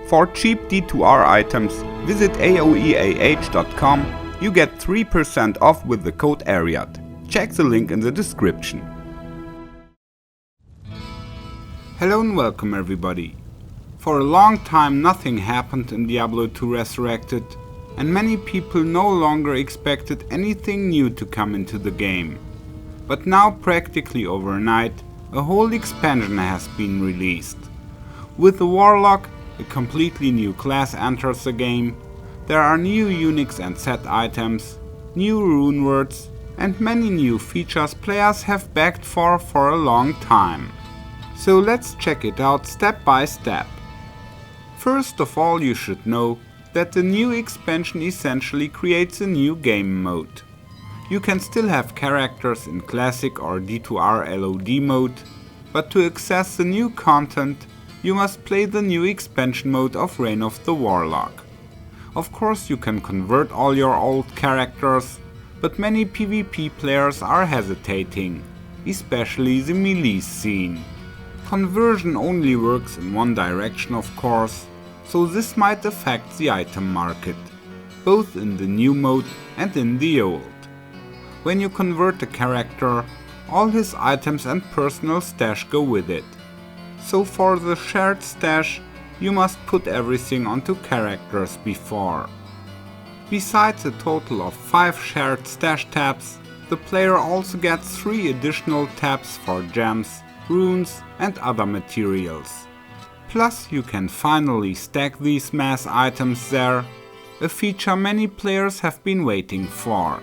For cheap D2R items, visit aoeah.com. You get 3% off with the code Arreat. Check the link in the description. Hello and welcome everybody. For a long time nothing happened in Diablo 2 Resurrected, and many people no longer expected anything new to come into the game. But now practically overnight, a whole expansion has been released. With the Warlock, a completely new class enters the game. There are new Unix and set items, new rune words, and many new features players have begged for a long time. So let's check it out step by step. First of all, you should know that the new expansion essentially creates a new game mode. You can still have characters in Classic or D2R LOD mode, but to access the new content, you must play the new expansion mode of Reign of the Warlock. Of course, you can convert all your old characters, but many PvP players are hesitating, especially the melee scene. Conversion only works in one direction, of course, so this might affect the item market, both in the new mode and in the old. When you convert a character, all his items and personal stash go with it. So for the shared stash, you must put everything onto characters before. Besides a total of 5 shared stash tabs, the player also gets 3 additional tabs for gems, runes and other materials. Plus you can finally stack these mass items there, a feature many players have been waiting for.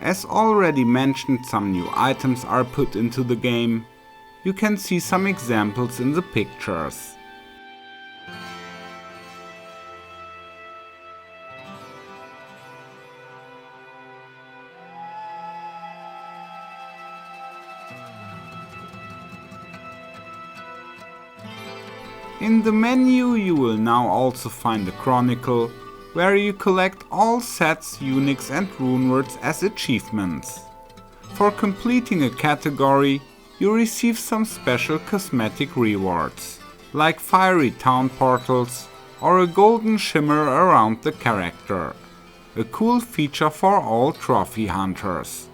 As already mentioned, some new items are put into the game. You can see some examples in the pictures. In the menu you will now also find a chronicle, where you collect all sets, Unix and rune words as achievements. For completing a category, you receive some special cosmetic rewards, like fiery town portals or a golden shimmer around the character. A cool feature for all trophy hunters.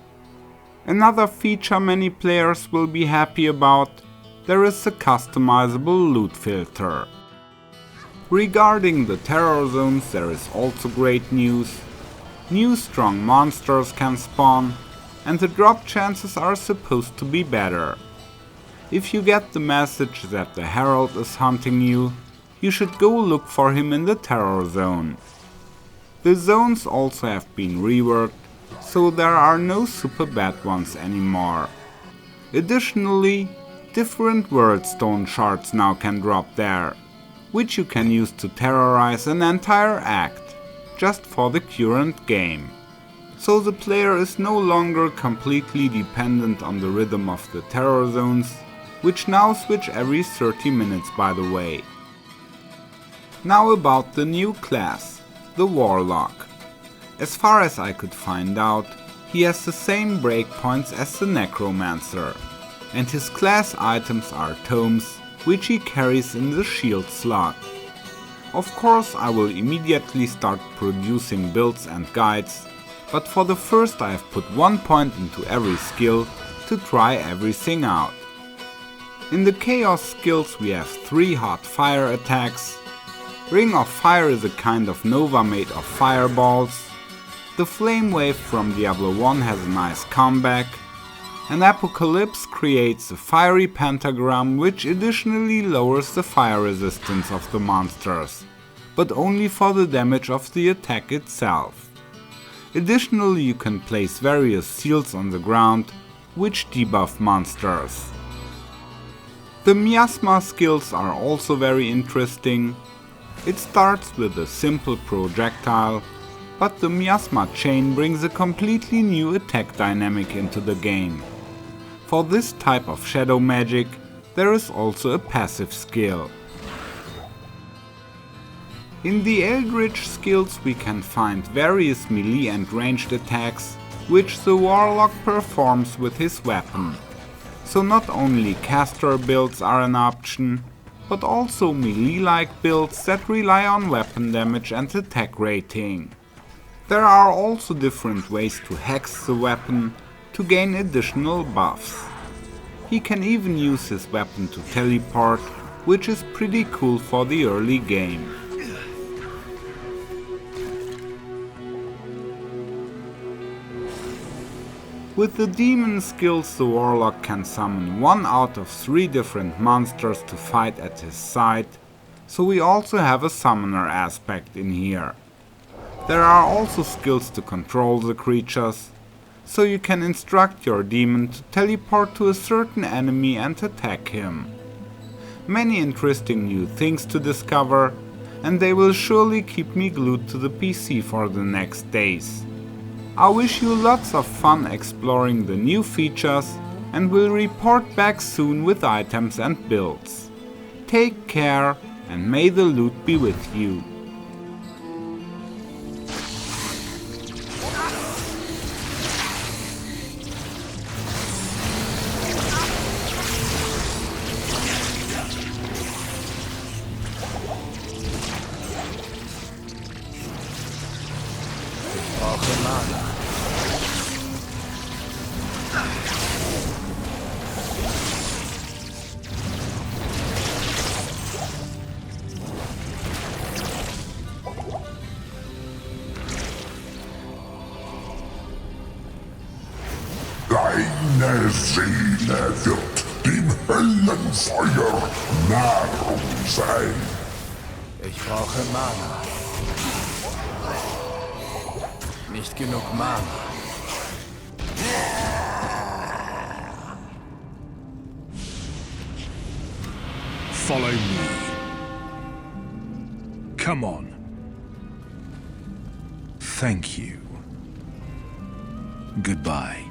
Another feature many players will be happy about, there is a customizable loot filter. Regarding the terror zones, there is also great news. New strong monsters can spawn, and the drop chances are supposed to be better. If you get the message that the Herald is hunting you, you should go look for him in the terror zone. The zones also have been reworked, so there are no super bad ones anymore. Additionally, different world stone shards now can drop there, which you can use to terrorize an entire act, just for the current game. So the player is no longer completely dependent on the rhythm of the terror zones, which now switch every 30 minutes by the way. Now about the new class, the Warlock. As far as I could find out, he has the same breakpoints as the Necromancer, and his class items are tomes, which he carries in the shield slot. Of course, I will immediately start producing builds and guides, but for the first I have put 1 point into every skill to try everything out. In the Chaos skills we have 3 hot fire attacks. Ring of Fire is a kind of nova made of fireballs. The Flame Wave from Diablo 1 has a nice comeback. And Apocalypse creates a fiery pentagram which additionally lowers the fire resistance of the monsters, but only for the damage of the attack itself. Additionally, you can place various seals on the ground, which debuff monsters. The Miasma skills are also very interesting. It starts with a simple projectile, but the Miasma chain brings a completely new attack dynamic into the game. For this type of shadow magic, there is also a passive skill. In the Eldritch skills we can find various melee and ranged attacks, which the Warlock performs with his weapon. So not only caster builds are an option, but also melee-like builds that rely on weapon damage and attack rating. There are also different ways to hex the weapon to gain additional buffs. He can even use his weapon to teleport, which is pretty cool for the early game. With the demon skills, the Warlock can summon 1 out of 3 different monsters to fight at his side, so we also have a summoner aspect in here. There are also skills to control the creatures, so you can instruct your demon to teleport to a certain enemy and attack him. Many interesting new things to discover, and they will surely keep me glued to the PC for the next days. I wish you lots of fun exploring the new features and will report back soon with items and builds. Take care and may the loot be with you. Deine Seele wird dem Höllenfeuer Nahrung sein. Ich brauche Mana. Nicht genug Mana. Follow me. Come on. Thank you. Goodbye.